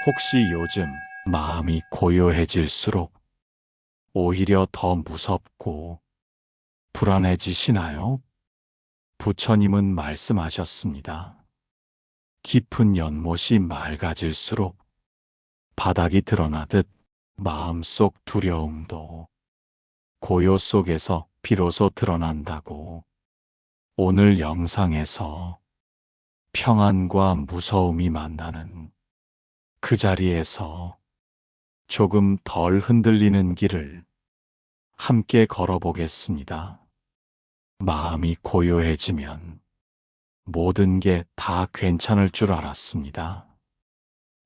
혹시 요즘 마음이 고요해질수록 오히려 더 무섭고 불안해지시나요? 부처님은 말씀하셨습니다. 깊은 연못이 맑아질수록 바닥이 드러나듯 마음속 두려움도 고요 속에서 비로소 드러난다고. 오늘 영상에서 평안과 무서움이 만나는 그 자리에서 조금 덜 흔들리는 길을 함께 걸어보겠습니다. 마음이 고요해지면 모든 게 다 괜찮을 줄 알았습니다.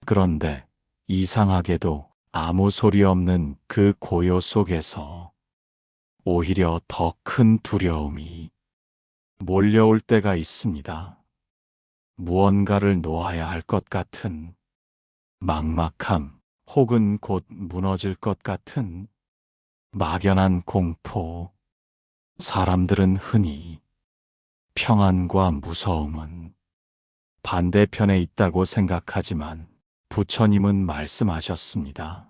그런데 이상하게도 아무 소리 없는 그 고요 속에서 오히려 더 큰 두려움이 몰려올 때가 있습니다. 무언가를 놓아야 할 것 같은 막막함, 혹은 곧 무너질 것 같은 막연한 공포. 사람들은 흔히 평안과 무서움은 반대편에 있다고 생각하지만 부처님은 말씀하셨습니다.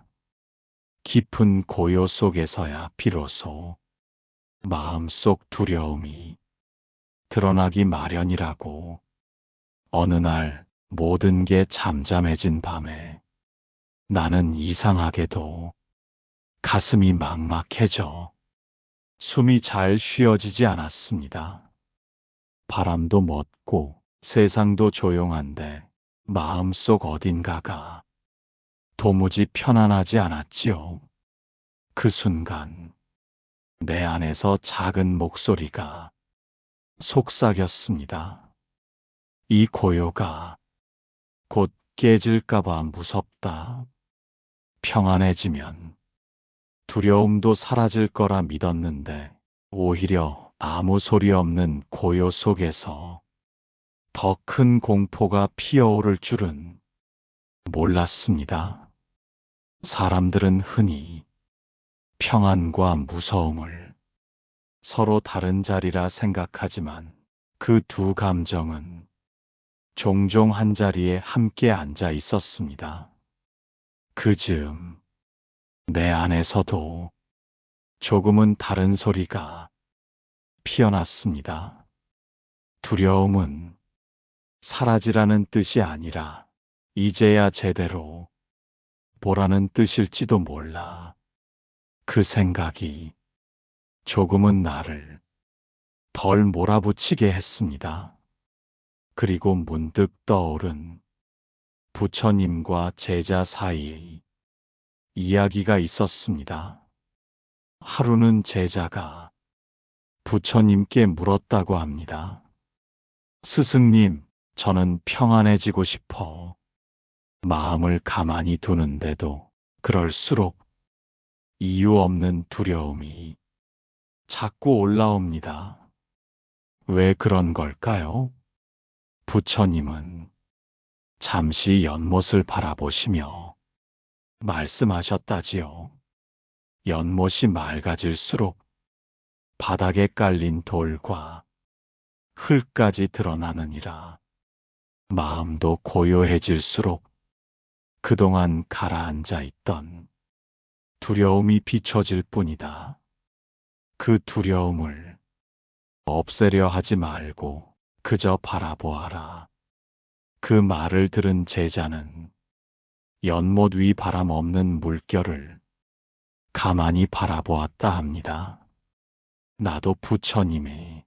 깊은 고요 속에서야 비로소 마음속 두려움이 드러나기 마련이라고. 어느 날 모든 게 잠잠해진 밤에 나는 이상하게도 가슴이 막막해져 숨이 잘 쉬어지지 않았습니다. 바람도 멎고 세상도 조용한데 마음속 어딘가가 도무지 편안하지 않았지요. 그 순간 내 안에서 작은 목소리가 속삭였습니다. 이 고요가 곧 깨질까봐 무섭다. 평안해지면 두려움도 사라질 거라 믿었는데 오히려 아무 소리 없는 고요 속에서 더 큰 공포가 피어오를 줄은 몰랐습니다. 사람들은 흔히 평안과 무서움을 서로 다른 자리라 생각하지만 그 두 감정은 종종 한 자리에 함께 앉아 있었습니다. 그 즈음 내 안에서도 조금은 다른 소리가 피어났습니다. 두려움은 사라지라는 뜻이 아니라 이제야 제대로 보라는 뜻일지도 몰라. 그 생각이 조금은 나를 덜 몰아붙이게 했습니다. 그리고 문득 떠오른 부처님과 제자 사이의 이야기가 있었습니다. 하루는 제자가 부처님께 물었다고 합니다. 스승님, 저는 평안해지고 싶어. 마음을 가만히 두는데도 그럴수록 이유 없는 두려움이 자꾸 올라옵니다. 왜 그런 걸까요? 부처님은 잠시 연못을 바라보시며 말씀하셨다지요. 연못이 맑아질수록 바닥에 깔린 돌과 흙까지 드러나느니라. 마음도 고요해질수록 그동안 가라앉아 있던 두려움이 비춰질 뿐이다. 그 두려움을 없애려 하지 말고 그저 바라보아라. 그 말을 들은 제자는 연못 위 바람 없는 물결을 가만히 바라보았다 합니다. 나도 부처님의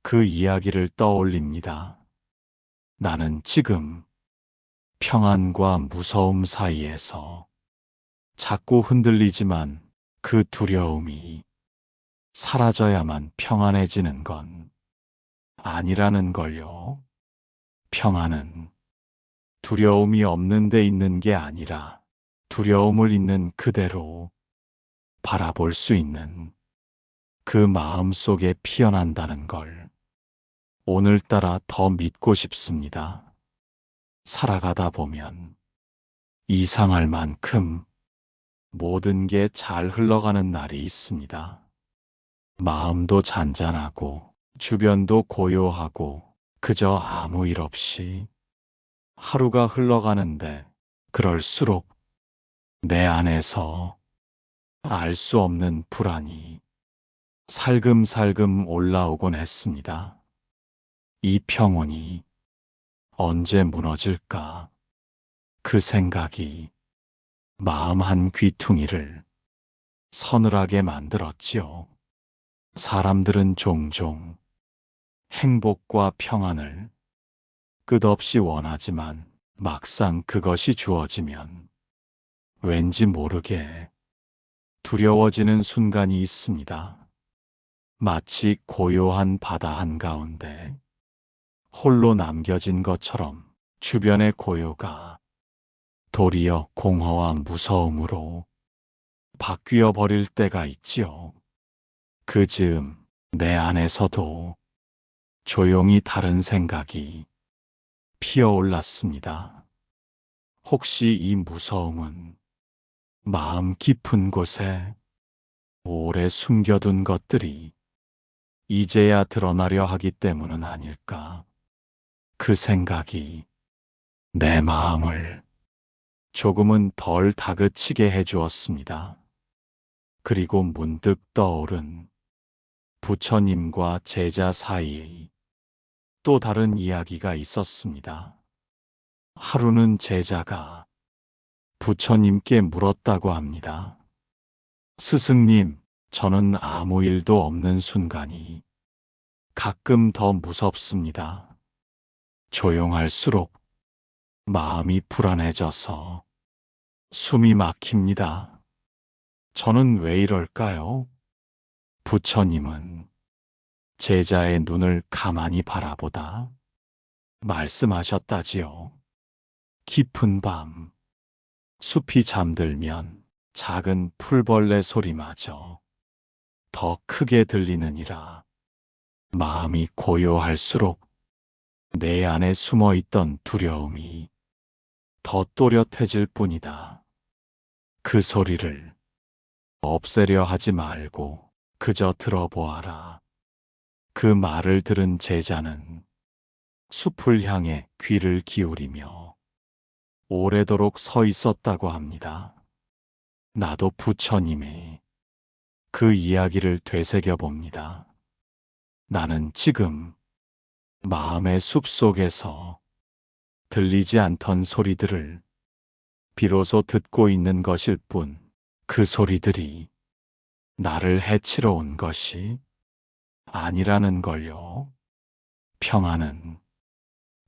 그 이야기를 떠올립니다. 나는 지금 평안과 무서움 사이에서 자꾸 흔들리지만 그 두려움이 사라져야만 평안해지는 건 아니라는 걸요. 평안은 두려움이 없는 데 있는 게 아니라 두려움을 있는 그대로 바라볼 수 있는 그 마음 속에 피어난다는 걸 오늘따라 더 믿고 싶습니다. 살아가다 보면 이상할 만큼 모든 게 잘 흘러가는 날이 있습니다. 마음도 잔잔하고 주변도 고요하고 그저 아무 일 없이 하루가 흘러가는데 그럴수록 내 안에서 알 수 없는 불안이 살금살금 올라오곤 했습니다. 이 평온이 언제 무너질까? 그 생각이 마음 한 귀퉁이를 서늘하게 만들었지요. 사람들은 종종 행복과 평안을 끝없이 원하지만 막상 그것이 주어지면 왠지 모르게 두려워지는 순간이 있습니다. 마치 고요한 바다 한가운데 홀로 남겨진 것처럼 주변의 고요가 도리어 공허와 무서움으로 바뀌어 버릴 때가 있지요. 그 즈음 내 안에서도 조용히 다른 생각이 피어올랐습니다. 혹시 이 무서움은 마음 깊은 곳에 오래 숨겨둔 것들이 이제야 드러나려 하기 때문은 아닐까? 그 생각이 내 마음을 조금은 덜 다그치게 해주었습니다. 그리고 문득 떠오른 부처님과 제자 사이의 또 다른 이야기가 있었습니다. 하루는 제자가 부처님께 물었다고 합니다. 스승님, 저는 아무 일도 없는 순간이 가끔 더 무섭습니다. 조용할수록 마음이 불안해져서 숨이 막힙니다. 저는 왜 이럴까요? 부처님은 제자의 눈을 가만히 바라보다 말씀하셨다지요. 깊은 밤, 숲이 잠들면 작은 풀벌레 소리마저 더 크게 들리느니라. 마음이 고요할수록 내 안에 숨어 있던 두려움이 더 또렷해질 뿐이다. 그 소리를 없애려 하지 말고 그저 들어보아라. 그 말을 들은 제자는 숲을 향해 귀를 기울이며 오래도록 서 있었다고 합니다. 나도 부처님의 그 이야기를 되새겨 봅니다. 나는 지금 마음의 숲 속에서 들리지 않던 소리들을 비로소 듣고 있는 것일 뿐, 그 소리들이 나를 해치러 온 것이 아니라는 걸요. 평안은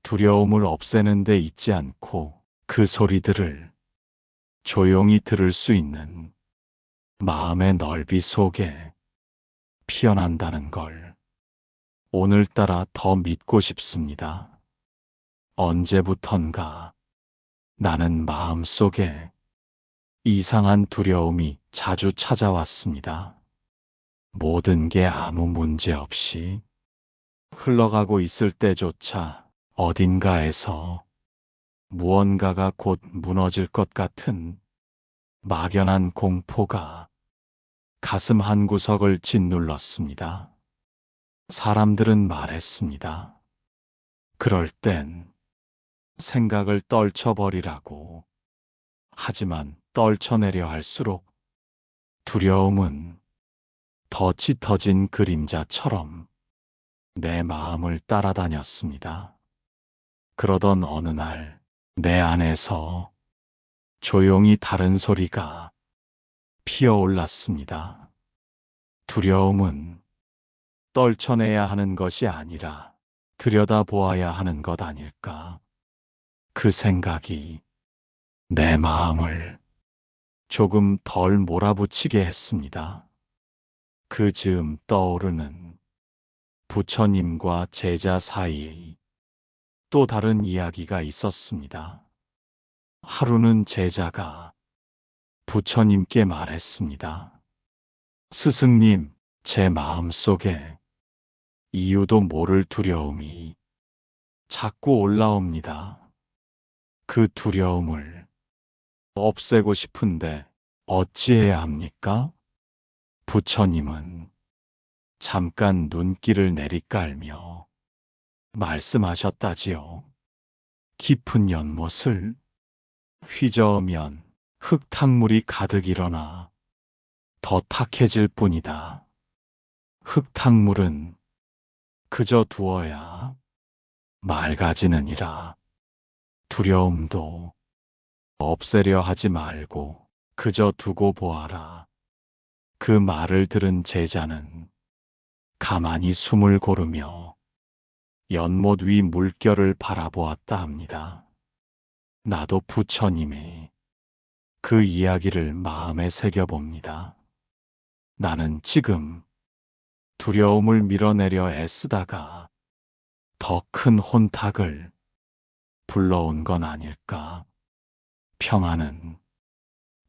두려움을 없애는 데 있지 않고 그 소리들을 조용히 들을 수 있는 마음의 넓이 속에 피어난다는 걸 오늘따라 더 믿고 싶습니다. 언제부턴가 나는 마음속에 이상한 두려움이 자주 찾아왔습니다. 모든 게 아무 문제 없이 흘러가고 있을 때조차 어딘가에서 무언가가 곧 무너질 것 같은 막연한 공포가 가슴 한구석을 짓눌렀습니다. 사람들은 말했습니다. 그럴 땐 생각을 떨쳐버리라고. 하지만 떨쳐내려 할수록 두려움은 더 짙어진 그림자처럼 내 마음을 따라다녔습니다. 그러던 어느 날 내 안에서 조용히 다른 소리가 피어올랐습니다. 두려움은 떨쳐내야 하는 것이 아니라 들여다보아야 하는 것 아닐까. 그 생각이 내 마음을 조금 덜 몰아붙이게 했습니다. 그 즈음 떠오르는 부처님과 제자 사이의 또 다른 이야기가 있었습니다. 하루는 제자가 부처님께 말했습니다. 스승님, 제 마음속에 이유도 모를 두려움이 자꾸 올라옵니다. 그 두려움을 없애고 싶은데 어찌해야 합니까? 부처님은 잠깐 눈길을 내리깔며 말씀하셨다지요. 깊은 연못을 휘저으면 흙탕물이 가득 일어나 더 탁해질 뿐이다. 흙탕물은 그저 두어야 맑아지느니라. 두려움도 없애려 하지 말고 그저 두고 보아라. 그 말을 들은 제자는 가만히 숨을 고르며 연못 위 물결을 바라보았다 합니다. 나도 부처님의 그 이야기를 마음에 새겨봅니다. 나는 지금 두려움을 밀어내려 애쓰다가 더 큰 혼탁을 불러온 건 아닐까. 평안은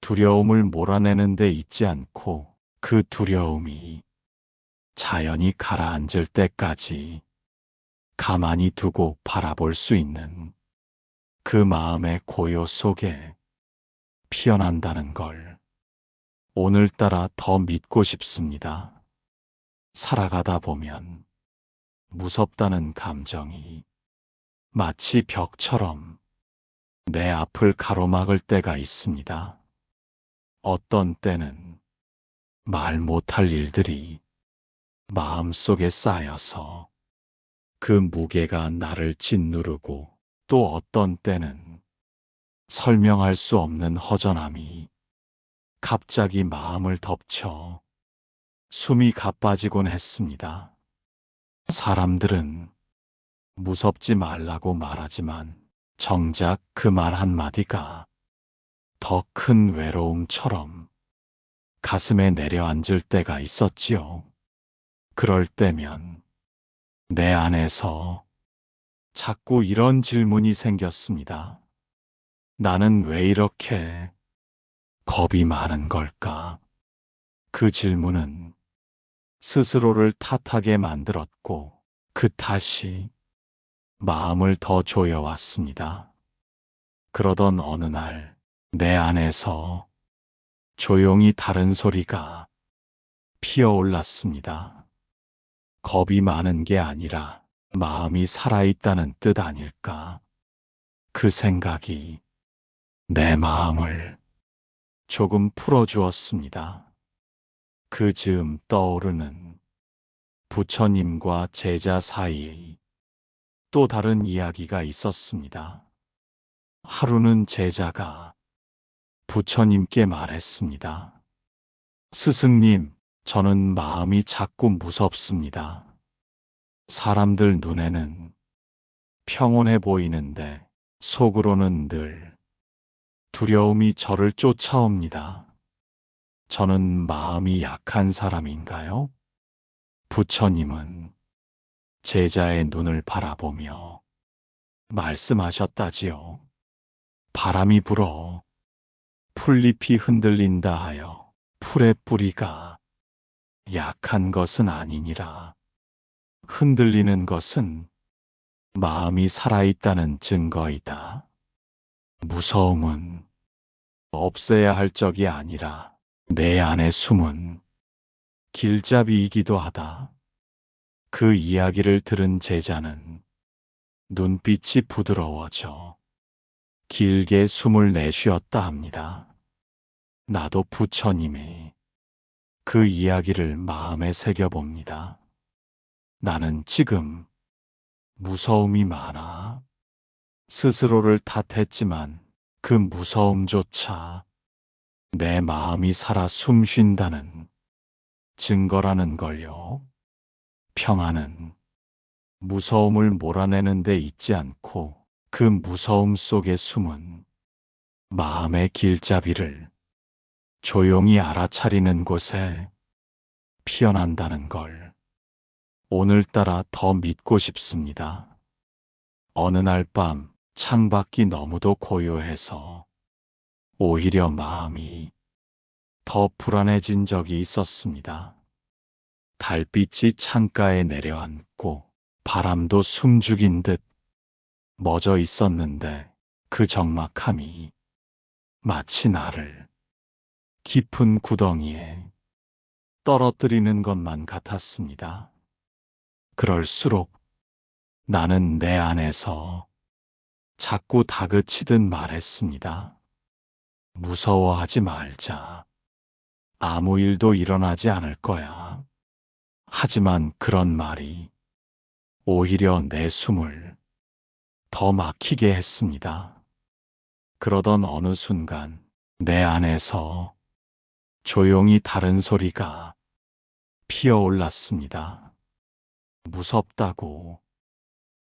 두려움을 몰아내는 데 있지 않고 그 두려움이 자연히 가라앉을 때까지 가만히 두고 바라볼 수 있는 그 마음의 고요 속에 피어난다는 걸 오늘따라 더 믿고 싶습니다. 살아가다 보면 무섭다는 감정이 마치 벽처럼 내 앞을 가로막을 때가 있습니다. 어떤 때는 말 못할 일들이 마음속에 쌓여서 그 무게가 나를 짓누르고 또 어떤 때는 설명할 수 없는 허전함이 갑자기 마음을 덮쳐 숨이 가빠지곤 했습니다. 사람들은 무섭지 말라고 말하지만 정작 그 말 한마디가 더 큰 외로움처럼 가슴에 내려앉을 때가 있었지요. 그럴 때면 내 안에서 자꾸 이런 질문이 생겼습니다. 나는 왜 이렇게 겁이 많은 걸까? 그 질문은 스스로를 탓하게 만들었고 그 탓이 마음을 더 조여왔습니다. 그러던 어느 날 내 안에서 조용히 다른 소리가 피어올랐습니다. 겁이 많은 게 아니라 마음이 살아있다는 뜻 아닐까? 그 생각이 내 마음을 조금 풀어주었습니다. 그 즈음 떠오르는 부처님과 제자 사이의 또 다른 이야기가 있었습니다. 하루는 제자가 부처님께 말했습니다. 스승님, 저는 마음이 자꾸 무섭습니다. 사람들 눈에는 평온해 보이는데 속으로는 늘 두려움이 저를 쫓아옵니다. 저는 마음이 약한 사람인가요? 부처님은 제자의 눈을 바라보며 말씀하셨다지요. 바람이 불어 풀잎이 흔들린다 하여 풀의 뿌리가 약한 것은 아니니라. 흔들리는 것은 마음이 살아있다는 증거이다. 무서움은 없애야 할 적이 아니라 내 안에 숨은 길잡이이기도 하다. 그 이야기를 들은 제자는 눈빛이 부드러워져 길게 숨을 내쉬었다 합니다. 나도 부처님의 그 이야기를 마음에 새겨봅니다. 나는 지금 무서움이 많아 스스로를 탓했지만 그 무서움조차 내 마음이 살아 숨쉰다는 증거라는 걸요. 평안은 무서움을 몰아내는 데 있지 않고 그 무서움 속에 숨은 마음의 길잡이를 조용히 알아차리는 곳에 피어난다는 걸 오늘따라 더 믿고 싶습니다. 어느 날 밤 창밖이 너무도 고요해서 오히려 마음이 더 불안해진 적이 있었습니다. 달빛이 창가에 내려앉고 바람도 숨죽인 듯 멎어 있었는데 그 적막함이 마치 나를 깊은 구덩이에 떨어뜨리는 것만 같았습니다. 그럴수록 나는 내 안에서 자꾸 다그치듯 말했습니다. 무서워하지 말자. 아무 일도 일어나지 않을 거야. 하지만 그런 말이 오히려 내 숨을 더 막히게 했습니다. 그러던 어느 순간 내 안에서 조용히 다른 소리가 피어올랐습니다. 무섭다고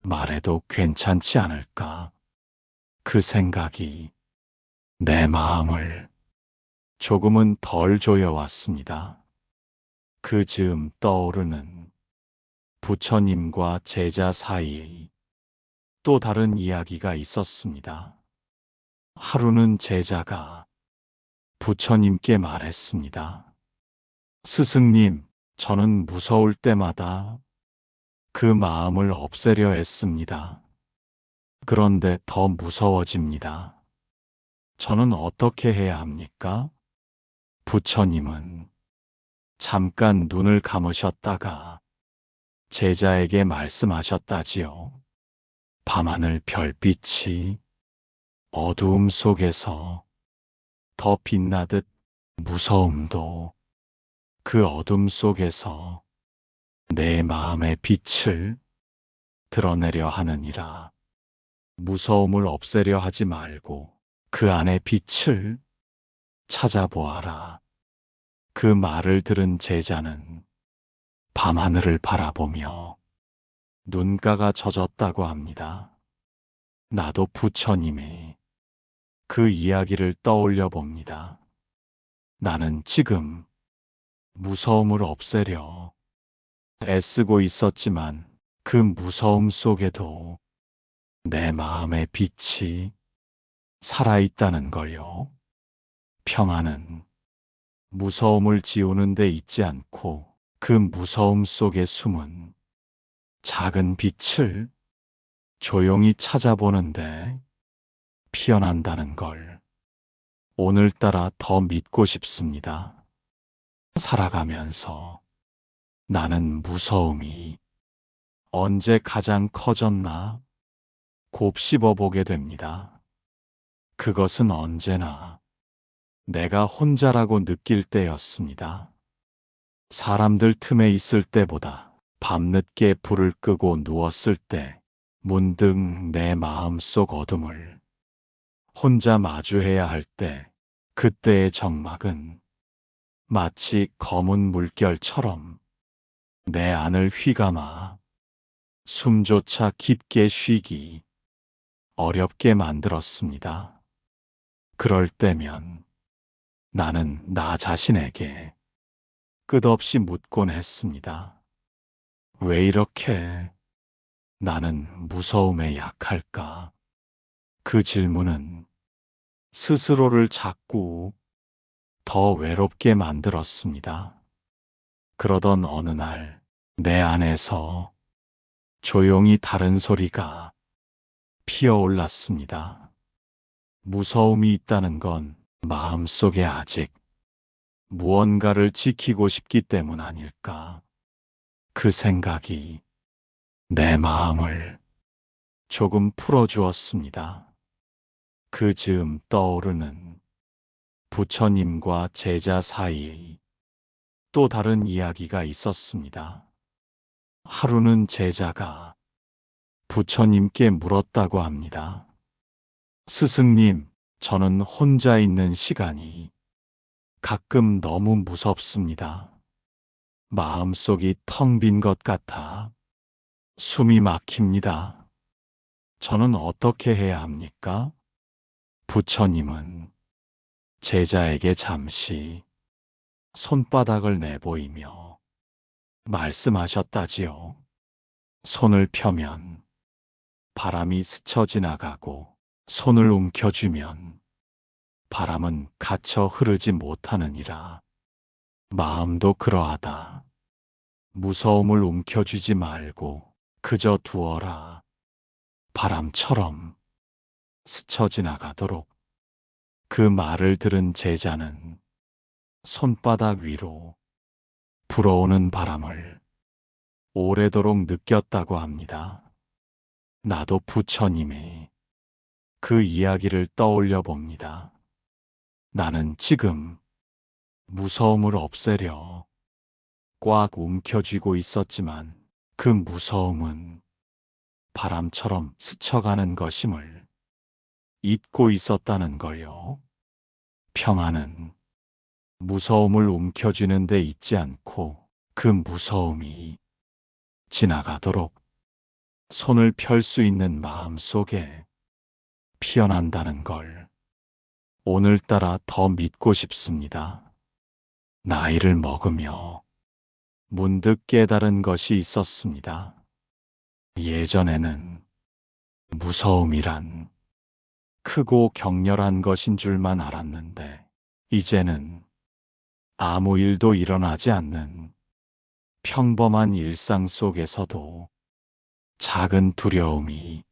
말해도 괜찮지 않을까? 그 생각이 내 마음을 조금은 덜 조여왔습니다. 그 즈음 떠오르는 부처님과 제자 사이에 또 다른 이야기가 있었습니다. 하루는 제자가 부처님께 말했습니다. 스승님, 저는 무서울 때마다 그 마음을 없애려 했습니다. 그런데 더 무서워집니다. 저는 어떻게 해야 합니까? 부처님은 잠깐 눈을 감으셨다가 제자에게 말씀하셨다지요. 밤하늘 별빛이 어두움 속에서 더 빛나듯 무서움도 그 어둠 속에서 내 마음의 빛을 드러내려 하느니라. 무서움을 없애려 하지 말고 그 안의 빛을 찾아보아라. 그 말을 들은 제자는 밤하늘을 바라보며 눈가가 젖었다고 합니다. 나도 부처님의 그 이야기를 떠올려 봅니다. 나는 지금 무서움을 없애려 애쓰고 있었지만 그 무서움 속에도 내 마음의 빛이 살아있다는 걸요. 평안은 무서움을 지우는 데 있지 않고 그 무서움 속에 숨은 작은 빛을 조용히 찾아보는데 피어난다는 걸 오늘따라 더 믿고 싶습니다. 살아가면서 나는 무서움이 언제 가장 커졌나 곱씹어 보게 됩니다. 그것은 언제나 내가 혼자라고 느낄 때였습니다. 사람들 틈에 있을 때보다 밤늦게 불을 끄고 누웠을 때 문득 내 마음속 어둠을 혼자 마주해야 할 때 그때의 정막은 마치 검은 물결처럼 내 안을 휘감아 숨조차 깊게 쉬기 어렵게 만들었습니다. 그럴 때면 나는 나 자신에게 끝없이 묻곤 했습니다. 왜 이렇게 나는 무서움에 약할까? 그 질문은 스스로를 자꾸 더 외롭게 만들었습니다. 그러던 어느 날 내 안에서 조용히 다른 소리가 피어올랐습니다. 무서움이 있다는 건 마음속에 아직 무언가를 지키고 싶기 때문 아닐까? 그 생각이 내 마음을 조금 풀어주었습니다. 그 즈음 떠오르는 부처님과 제자 사이에 또 다른 이야기가 있었습니다. 하루는 제자가 부처님께 물었다고 합니다. 스승님, 저는 혼자 있는 시간이 가끔 너무 무섭습니다. 마음속이 텅 빈 것 같아 숨이 막힙니다. 저는 어떻게 해야 합니까? 부처님은 제자에게 잠시 손바닥을 내보이며 말씀하셨다지요. 손을 펴면 바람이 스쳐 지나가고 손을 움켜쥐면 바람은 갇혀 흐르지 못하느니라. 마음도 그러하다. 무서움을 움켜쥐지 말고 그저 두어라. 바람처럼 스쳐 지나가도록. 그 말을 들은 제자는 손바닥 위로 불어오는 바람을 오래도록 느꼈다고 합니다. 나도 부처님의 그 이야기를 떠올려 봅니다. 나는 지금 무서움을 없애려 꽉 움켜쥐고 있었지만 그 무서움은 바람처럼 스쳐가는 것임을 잊고 있었다는 걸요. 평화는 무서움을 움켜쥐는 데 있지 않고 그 무서움이 지나가도록 손을 펼 수 있는 마음 속에 피어난다는 걸 오늘따라 더 믿고 싶습니다. 나이를 먹으며 문득 깨달은 것이 있었습니다. 예전에는 무서움이란 크고 격렬한 것인 줄만 알았는데 이제는 아무 일도 일어나지 않는 평범한 일상 속에서도 작은 두려움이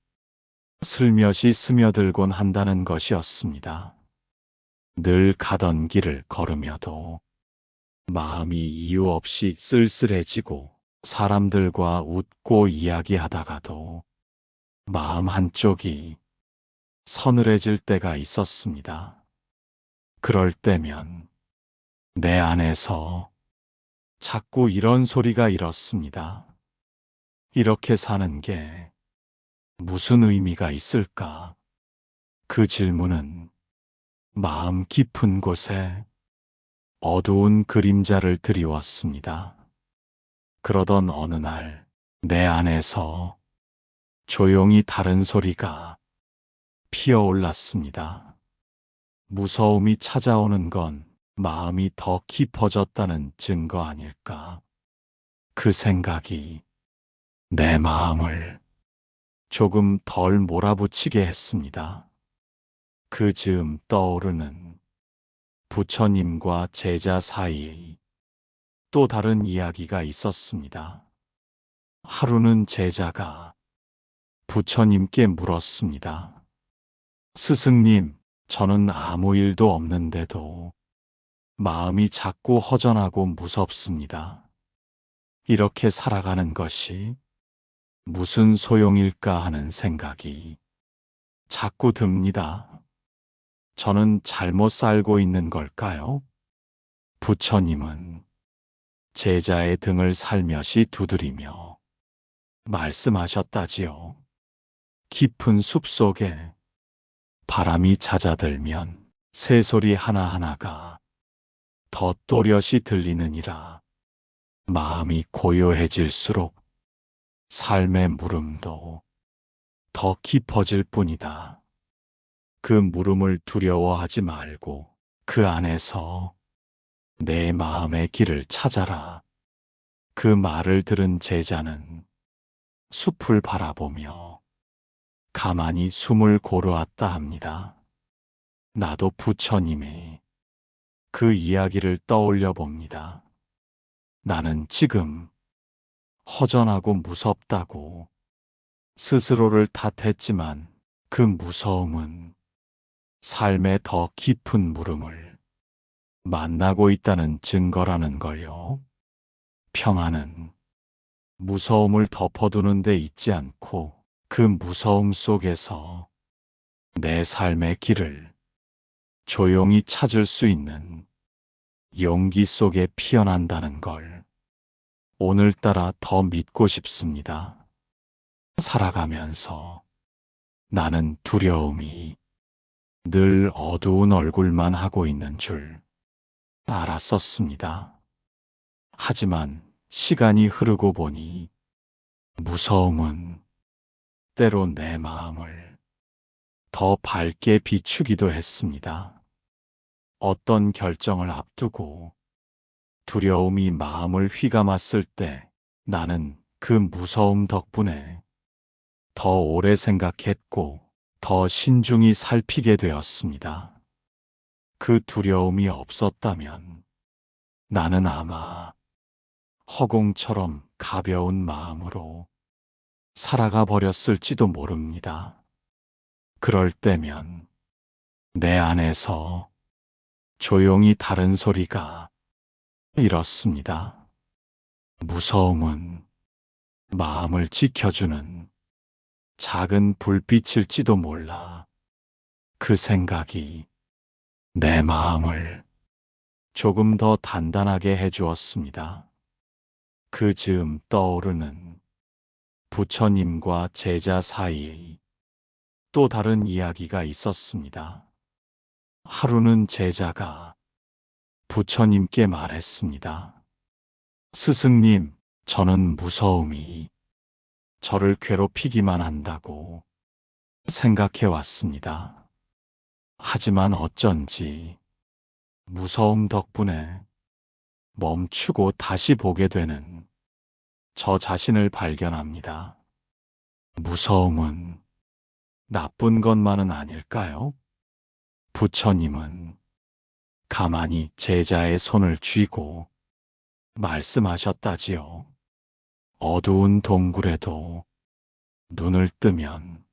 슬며시 스며들곤 한다는 것이었습니다. 늘 가던 길을 걸으며도 마음이 이유 없이 쓸쓸해지고 사람들과 웃고 이야기하다가도 마음 한쪽이 서늘해질 때가 있었습니다. 그럴 때면 내 안에서 자꾸 이런 소리가 일었습니다. 이렇게 사는 게 무슨 의미가 있을까? 그 질문은 마음 깊은 곳에 어두운 그림자를 드리웠습니다. 그러던 어느 날 내 안에서 조용히 다른 소리가 피어올랐습니다. 무서움이 찾아오는 건 마음이 더 깊어졌다는 증거 아닐까? 그 생각이 내 마음을 조금 덜 몰아붙이게 했습니다. 그 즈음 떠오르는 부처님과 제자 사이에 또 다른 이야기가 있었습니다. 하루는 제자가 부처님께 물었습니다. 스승님, 저는 아무 일도 없는데도 마음이 자꾸 허전하고 무섭습니다. 이렇게 살아가는 것이 무슨 소용일까 하는 생각이 자꾸 듭니다. 저는 잘못 살고 있는 걸까요? 부처님은 제자의 등을 살며시 두드리며 말씀하셨다지요. 깊은 숲 속에 바람이 잦아들면 새소리 하나하나가 더 또렷이 들리느니라. 마음이 고요해질수록 삶의 물음도 더 깊어질 뿐이다. 그 물음을 두려워하지 말고 그 안에서 내 마음의 길을 찾아라. 그 말을 들은 제자는 숲을 바라보며 가만히 숨을 고르았다 합니다. 나도 부처님의 그 이야기를 떠올려 봅니다. 나는 지금 허전하고 무섭다고 스스로를 탓했지만 그 무서움은 삶의 더 깊은 물음을 만나고 있다는 증거라는 걸요. 평화는 무서움을 덮어두는 데 있지 않고 그 무서움 속에서 내 삶의 길을 조용히 찾을 수 있는 용기 속에 피어난다는 걸 오늘따라 더 믿고 싶습니다. 살아가면서 나는 두려움이 늘 어두운 얼굴만 하고 있는 줄 알았었습니다. 하지만 시간이 흐르고 보니 무서움은 때로 내 마음을 더 밝게 비추기도 했습니다. 어떤 결정을 앞두고 두려움이 마음을 휘감았을 때 나는 그 무서움 덕분에 더 오래 생각했고 더 신중히 살피게 되었습니다. 그 두려움이 없었다면 나는 아마 허공처럼 가벼운 마음으로 살아가 버렸을지도 모릅니다. 그럴 때면 내 안에서 조용히 다른 소리가 이렇습니다. 무서움은 마음을 지켜주는 작은 불빛일지도 몰라. 그 생각이 내 마음을 조금 더 단단하게 해주었습니다. 그 즈음 떠오르는 부처님과 제자 사이에 또 다른 이야기가 있었습니다. 하루는 제자가 부처님께 말했습니다. 스승님, 저는 무서움이 저를 괴롭히기만 한다고 생각해 왔습니다. 하지만 어쩐지 무서움 덕분에 멈추고 다시 보게 되는 저 자신을 발견합니다. 무서움은 나쁜 것만은 아닐까요? 부처님은 가만히 제자의 손을 쥐고 말씀하셨다지요. 어두운 동굴에도 눈을 뜨면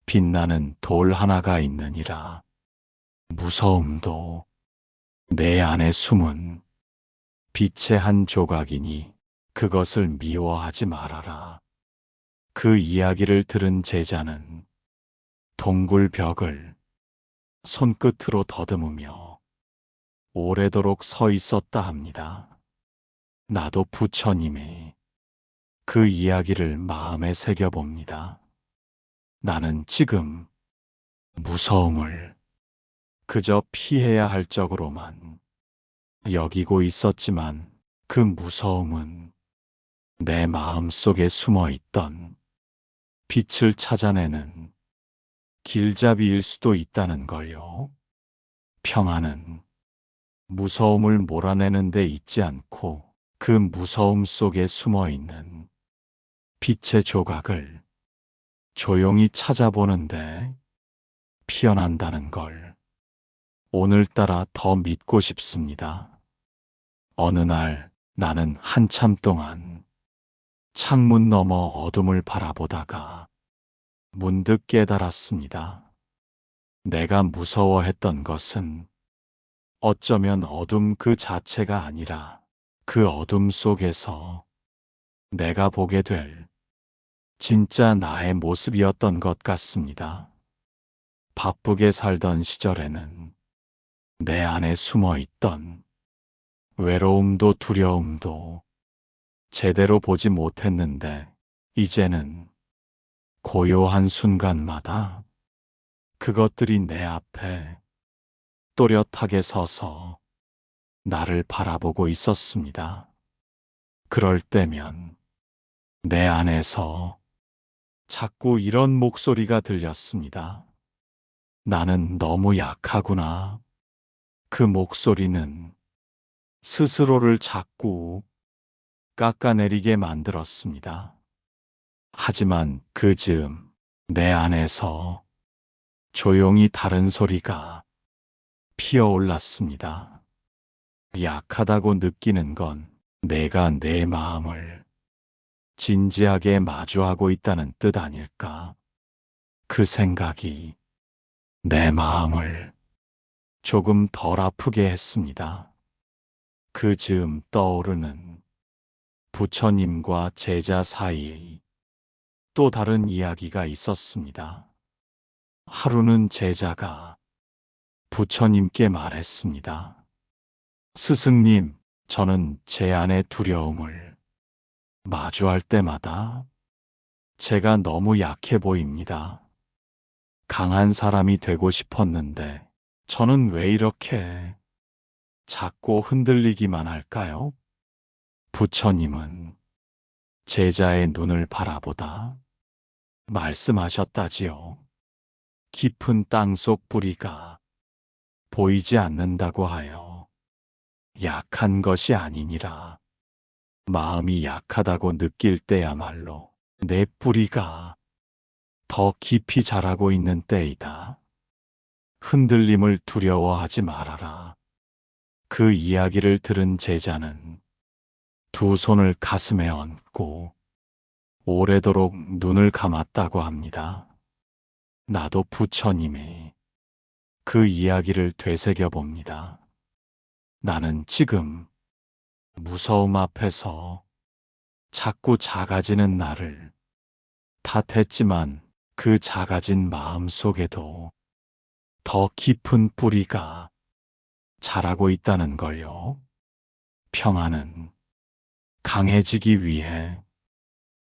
빛나는 돌 하나가 있느니라. 무서움도 내 안에 숨은 빛의 한 조각이니 그것을 미워하지 말아라. 그 이야기를 들은 제자는 동굴 벽을 손끝으로 더듬으며 오래도록 서 있었다 합니다. 나도 부처님의 그 이야기를 마음에 새겨봅니다. 나는 지금 무서움을 그저 피해야 할 적으로만 여기고 있었지만 그 무서움은 내 마음 속에 숨어 있던 빛을 찾아내는 길잡이일 수도 있다는 걸요. 평화는 무서움을 몰아내는 데 있지 않고 그 무서움 속에 숨어 있는 빛의 조각을 조용히 찾아보는데 피어난다는 걸 오늘따라 더 믿고 싶습니다. 어느 날 나는 한참 동안 창문 너머 어둠을 바라보다가 문득 깨달았습니다. 내가 무서워했던 것은 어쩌면 어둠 그 자체가 아니라 그 어둠 속에서 내가 보게 될 진짜 나의 모습이었던 것 같습니다. 바쁘게 살던 시절에는 내 안에 숨어 있던 외로움도 두려움도 제대로 보지 못했는데 이제는 고요한 순간마다 그것들이 내 앞에 또렷하게 서서 나를 바라보고 있었습니다. 그럴 때면 내 안에서 자꾸 이런 목소리가 들렸습니다. 나는 너무 약하구나. 그 목소리는 스스로를 자꾸 깎아내리게 만들었습니다. 하지만 그 즈음 내 안에서 조용히 다른 소리가 피어올랐습니다. 약하다고 느끼는 건 내가 내 마음을 진지하게 마주하고 있다는 뜻 아닐까? 그 생각이 내 마음을 조금 덜 아프게 했습니다. 그 즈음 떠오르는 부처님과 제자 사이에 또 다른 이야기가 있었습니다. 하루는 제자가 부처님께 말했습니다. 스승님, 저는 제 안의 두려움을 마주할 때마다 제가 너무 약해 보입니다. 강한 사람이 되고 싶었는데 저는 왜 이렇게 자꾸 흔들리기만 할까요? 부처님은 제자의 눈을 바라보다 말씀하셨다지요. 깊은 땅속 뿌리가 보이지 않는다고 하여 약한 것이 아니니라. 마음이 약하다고 느낄 때야말로 내 뿌리가 더 깊이 자라고 있는 때이다. 흔들림을 두려워하지 말아라. 그 이야기를 들은 제자는 두 손을 가슴에 얹고 오래도록 눈을 감았다고 합니다. 나도 부처님의 그 이야기를 되새겨 봅니다. 나는 지금 무서움 앞에서 자꾸 작아지는 나를 탓했지만 그 작아진 마음 속에도 더 깊은 뿌리가 잘하고 있다는 걸요. 평안은 강해지기 위해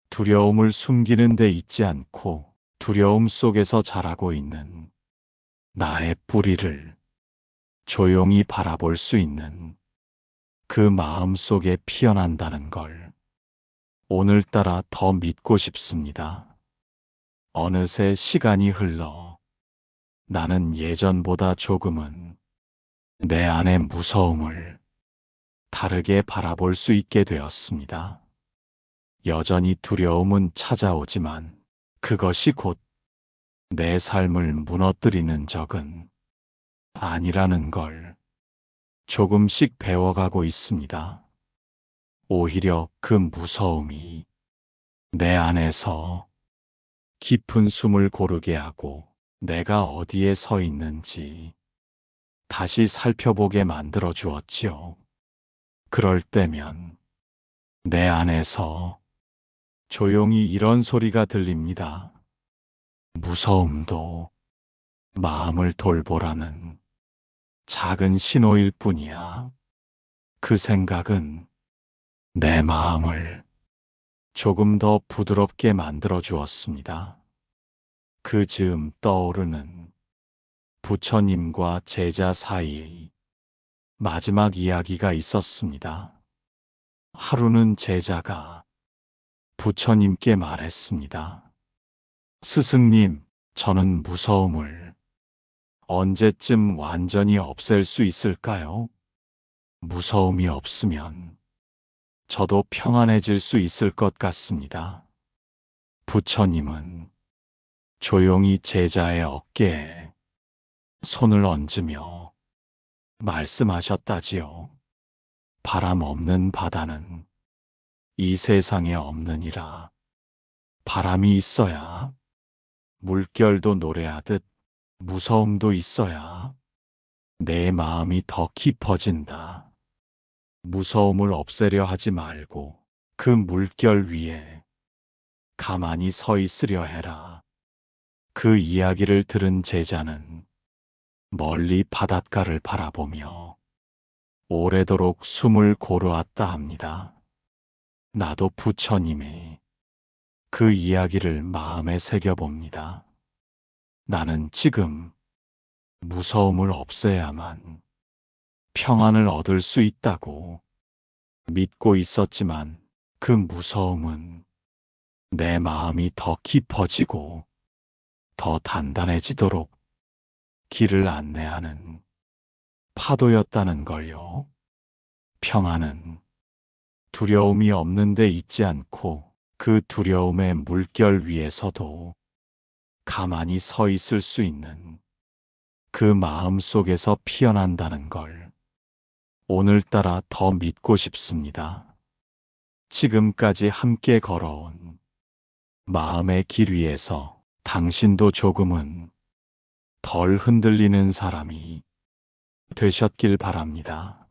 두려움을 숨기는 데 있지 않고 두려움 속에서 자라고 있는 나의 뿌리를 조용히 바라볼 수 있는 그 마음 속에 피어난다는 걸 오늘따라 더 믿고 싶습니다. 어느새 시간이 흘러 나는 예전보다 조금은 내 안의 무서움을 다르게 바라볼 수 있게 되었습니다. 여전히 두려움은 찾아오지만 그것이 곧 내 삶을 무너뜨리는 적은 아니라는 걸 조금씩 배워가고 있습니다. 오히려 그 무서움이 내 안에서 깊은 숨을 고르게 하고 내가 어디에 서 있는지 다시 살펴보게 만들어 주었지요. 그럴 때면 내 안에서 조용히 이런 소리가 들립니다. 무서움도 마음을 돌보라는 작은 신호일 뿐이야. 그 생각은 내 마음을 조금 더 부드럽게 만들어 주었습니다. 그 즈음 떠오르는 부처님과 제자 사이의 마지막 이야기가 있었습니다. 하루는 제자가 부처님께 말했습니다. 스승님, 저는 무서움을 언제쯤 완전히 없앨 수 있을까요? 무서움이 없으면 저도 평안해질 수 있을 것 같습니다. 부처님은 조용히 제자의 어깨에 손을 얹으며 말씀하셨다지요. 바람 없는 바다는 이 세상에 없느니라. 바람이 있어야 물결도 노래하듯 무서움도 있어야 내 마음이 더 깊어진다. 무서움을 없애려 하지 말고 그 물결 위에 가만히 서 있으려 해라. 그 이야기를 들은 제자는 멀리 바닷가를 바라보며 오래도록 숨을 고르었다 합니다. 나도 부처님의 그 이야기를 마음에 새겨봅니다. 나는 지금 무서움을 없애야만 평안을 얻을 수 있다고 믿고 있었지만 그 무서움은 내 마음이 더 깊어지고 더 단단해지도록 길을 안내하는 파도였다는 걸요. 평안은 두려움이 없는 데 있지 않고 그 두려움의 물결 위에서도 가만히 서 있을 수 있는 그 마음 속에서 피어난다는 걸 오늘따라 더 믿고 싶습니다. 지금까지 함께 걸어온 마음의 길 위에서 당신도 조금은 덜 흔들리는 사람이 되셨길 바랍니다.